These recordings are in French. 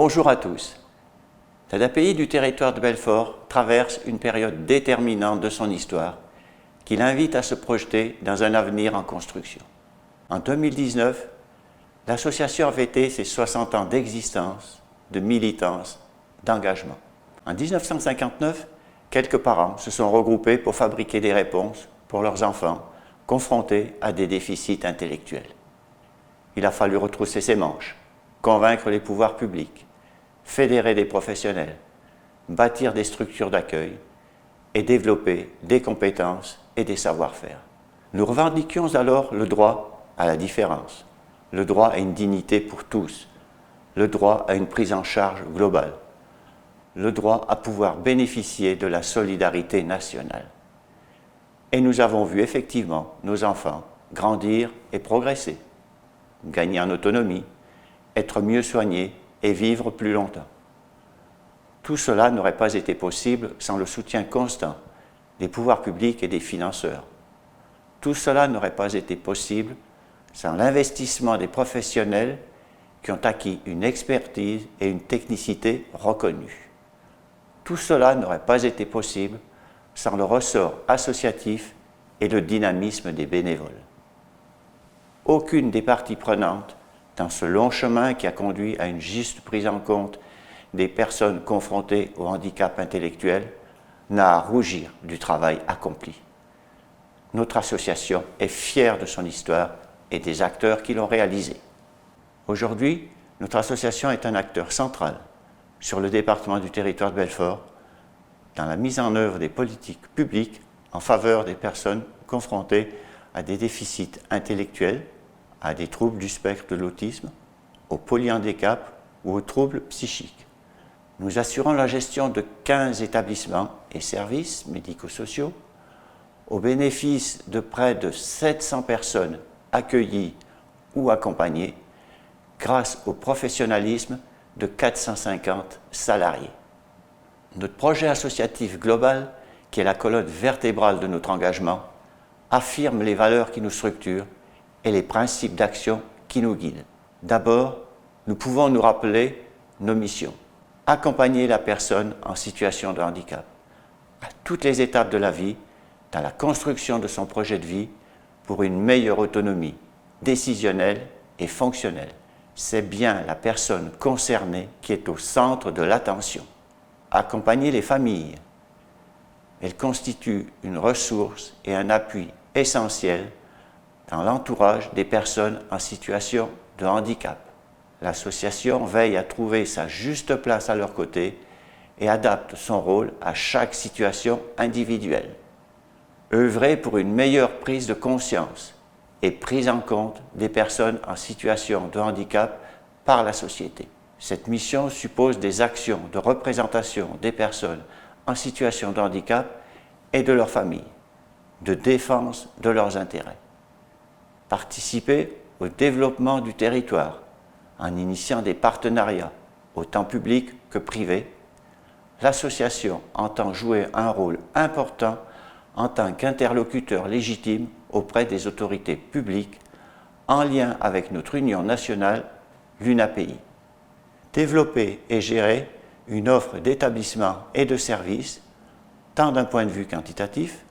Bonjour à tous. l'ADAPI du territoire de Belfort traverse une période déterminante de son histoire qui l'invite à se projeter dans un avenir en construction. En 2019, l'association a fêté ses 60 ans d'existence, de militance, d'engagement. En 1959, quelques parents se sont regroupés pour fabriquer des réponses pour leurs enfants confrontés à des déficits intellectuels. Il a fallu retrousser ses manches, convaincre les pouvoirs publics, fédérer des professionnels, bâtir des structures d'accueil et développer des compétences et des savoir-faire. Nous revendiquions alors le droit à la différence, le droit à une dignité pour tous, le droit à une prise en charge globale, le droit à pouvoir bénéficier de la solidarité nationale. Et nous avons vu effectivement nos enfants grandir et progresser, gagner en autonomie, être mieux soignés et vivre plus longtemps. Tout cela n'aurait pas été possible sans le soutien constant des pouvoirs publics et des financeurs. Tout cela n'aurait pas été possible sans l'investissement des professionnels qui ont acquis une expertise et une technicité reconnues. Tout cela n'aurait pas été possible sans le ressort associatif et le dynamisme des bénévoles. Aucune des parties prenantes dans ce long chemin qui a conduit à une juste prise en compte des personnes confrontées au handicap intellectuel n'a à rougir du travail accompli. Notre association est fière de son histoire et des acteurs qui l'ont réalisée. Aujourd'hui, notre association est un acteur central sur le département du territoire de Belfort dans la mise en œuvre des politiques publiques en faveur des personnes confrontées à des déficits intellectuels, à des troubles du spectre de l'autisme, au polyhandicap ou aux troubles psychiques. Nous assurons la gestion de 15 établissements et services médico-sociaux au bénéfice de près de 700 personnes accueillies ou accompagnées grâce au professionnalisme de 450 salariés. Notre projet associatif global, qui est la colonne vertébrale de notre engagement, affirme les valeurs qui nous structurent et les principes d'action qui nous guident. D'abord, nous pouvons nous rappeler nos missions. Accompagner la personne en situation de handicap à toutes les étapes de la vie, dans la construction de son projet de vie pour une meilleure autonomie décisionnelle et fonctionnelle. C'est bien la personne concernée qui est au centre de l'attention. Accompagner les familles. Elles constituent une ressource et un appui essentiel dans l'entourage des personnes en situation de handicap. L'association veille à trouver sa juste place à leur côté et adapte son rôle à chaque situation individuelle. Œuvrer pour une meilleure prise de conscience et prise en compte des personnes en situation de handicap par la société. Cette mission suppose des actions de représentation des personnes en situation de handicap et de leurs familles, de défense de leurs intérêts. Participer au développement du territoire en initiant des partenariats, autant publics que privés, l'association entend jouer un rôle important en tant qu'interlocuteur légitime auprès des autorités publiques en lien avec notre union nationale, l'UNAPI. Développer et gérer une offre d'établissements et de services, tant d'un point de vue quantitatif,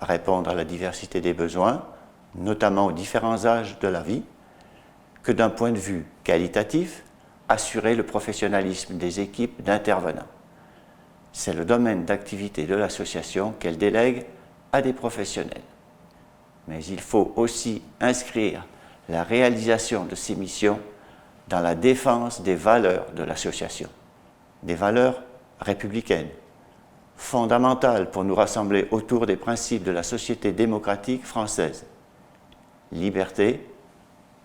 répondre à la diversité des besoins, notamment aux différents âges de la vie, que d'un point de vue qualitatif, assurer le professionnalisme des équipes d'intervenants. C'est le domaine d'activité de l'association qu'elle délègue à des professionnels. Mais il faut aussi inscrire la réalisation de ces missions dans la défense des valeurs de l'association, des valeurs républicaines, fondamentales pour nous rassembler autour des principes de la société démocratique française. Liberté,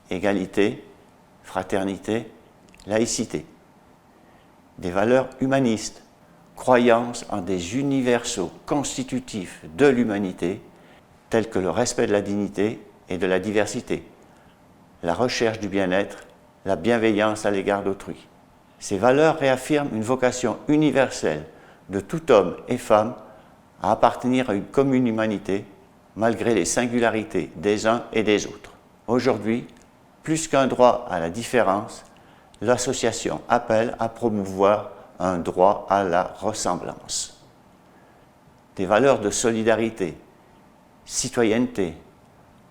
égalité, fraternité, laïcité. Des valeurs humanistes, croyance en des universaux constitutifs de l'humanité, tels que le respect de la dignité et de la diversité, la recherche du bien-être, la bienveillance à l'égard d'autrui. Ces valeurs réaffirment une vocation universelle de tout homme et femme à appartenir à une commune humanité, malgré les singularités des uns et des autres. Aujourd'hui, plus qu'un droit à la différence, l'association appelle à promouvoir un droit à la ressemblance. Des valeurs de solidarité, citoyenneté,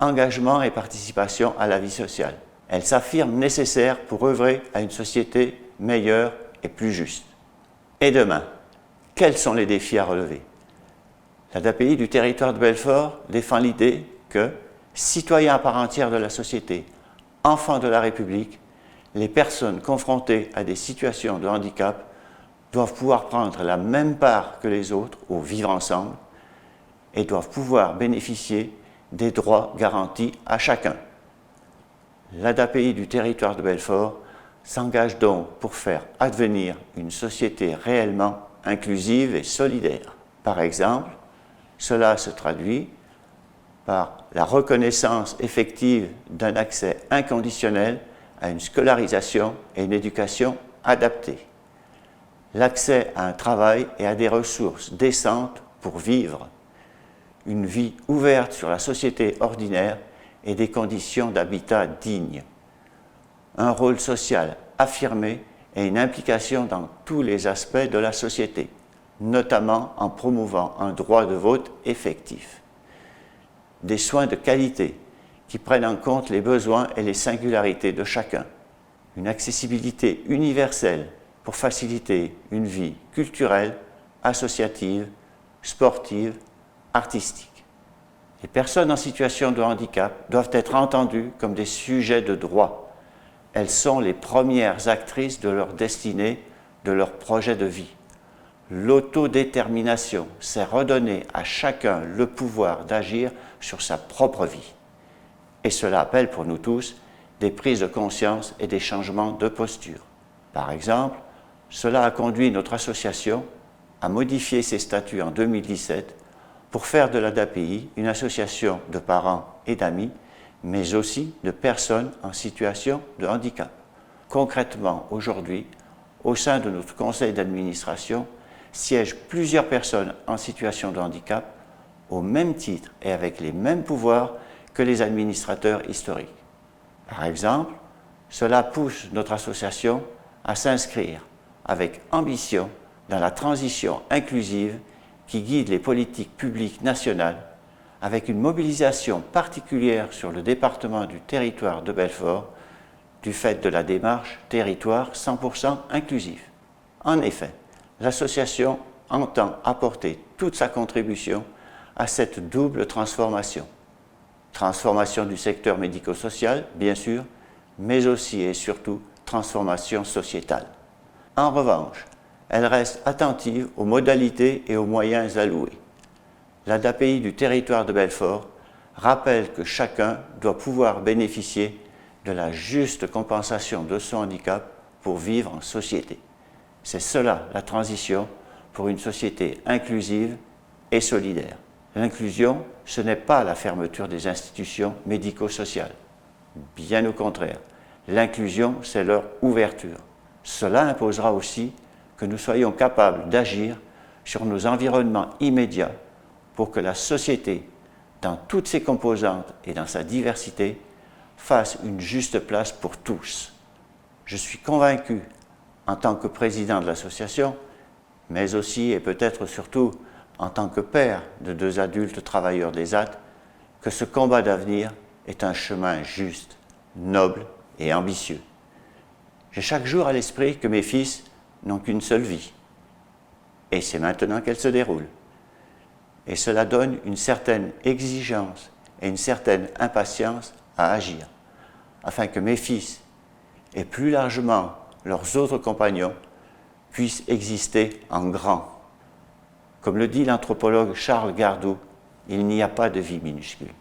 engagement et participation à la vie sociale. Elles s'affirment nécessaires pour œuvrer à une société meilleure et plus juste. Et demain, quels sont les défis à relever? L'ADAPI du territoire de Belfort défend l'idée que, citoyens à part entière de la société, enfants de la République, les personnes confrontées à des situations de handicap doivent pouvoir prendre la même part que les autres au vivre ensemble et doivent pouvoir bénéficier des droits garantis à chacun. L'ADAPI du territoire de Belfort s'engage donc pour faire advenir une société réellement inclusive et solidaire. Par exemple, cela se traduit par la reconnaissance effective d'un accès inconditionnel à une scolarisation et une éducation adaptée, l'accès à un travail et à des ressources décentes pour vivre, une vie ouverte sur la société ordinaire et des conditions d'habitat dignes, un rôle social affirmé et une implication dans tous les aspects de la société, notamment en promouvant un droit de vote effectif, des soins de qualité qui prennent en compte les besoins et les singularités de chacun, une accessibilité universelle pour faciliter une vie culturelle, associative, sportive, artistique. Les personnes en situation de handicap doivent être entendues comme des sujets de droit. Elles sont les premières actrices de leur destinée, de leur projet de vie. L'autodétermination, c'est redonner à chacun le pouvoir d'agir sur sa propre vie. Et cela appelle pour nous tous des prises de conscience et des changements de posture. Par exemple, cela a conduit notre association à modifier ses statuts en 2017 pour faire de l'ADAPI une association de parents et d'amis, mais aussi de personnes en situation de handicap. Concrètement, aujourd'hui, au sein de notre conseil d'administration, siègent plusieurs personnes en situation de handicap au même titre et avec les mêmes pouvoirs que les administrateurs historiques. Par exemple, cela pousse notre association à s'inscrire avec ambition dans la transition inclusive qui guide les politiques publiques nationales, avec une mobilisation particulière sur le département du territoire de Belfort, du fait de la démarche Territoire 100% inclusif. En effet, l'association entend apporter toute sa contribution à cette double transformation. Transformation du secteur médico-social, bien sûr, mais aussi et surtout transformation sociétale. En revanche, elle reste attentive aux modalités et aux moyens alloués. L'ADAPI du territoire de Belfort rappelle que chacun doit pouvoir bénéficier de la juste compensation de son handicap pour vivre en société. C'est cela la transition pour une société inclusive et solidaire. L'inclusion, ce n'est pas la fermeture des institutions médico-sociales. Bien au contraire, l'inclusion, c'est leur ouverture. Cela imposera aussi que nous soyons capables d'agir sur nos environnements immédiats pour que la société, dans toutes ses composantes et dans sa diversité, fasse une juste place pour tous. Je suis convaincu, en tant que président de l'association, mais aussi et peut-être surtout en tant que père de 2 adultes travailleurs d'ESAT, que ce combat d'avenir est un chemin juste, noble et ambitieux. J'ai chaque jour à l'esprit que mes fils n'ont qu'une seule vie, et c'est maintenant qu'elle se déroule. Et cela donne une certaine exigence et une certaine impatience à agir, afin que mes fils, et plus largement leurs autres compagnons, puissent exister en grand. Comme le dit l'anthropologue Charles Gardou, il n'y a pas de vie minuscule.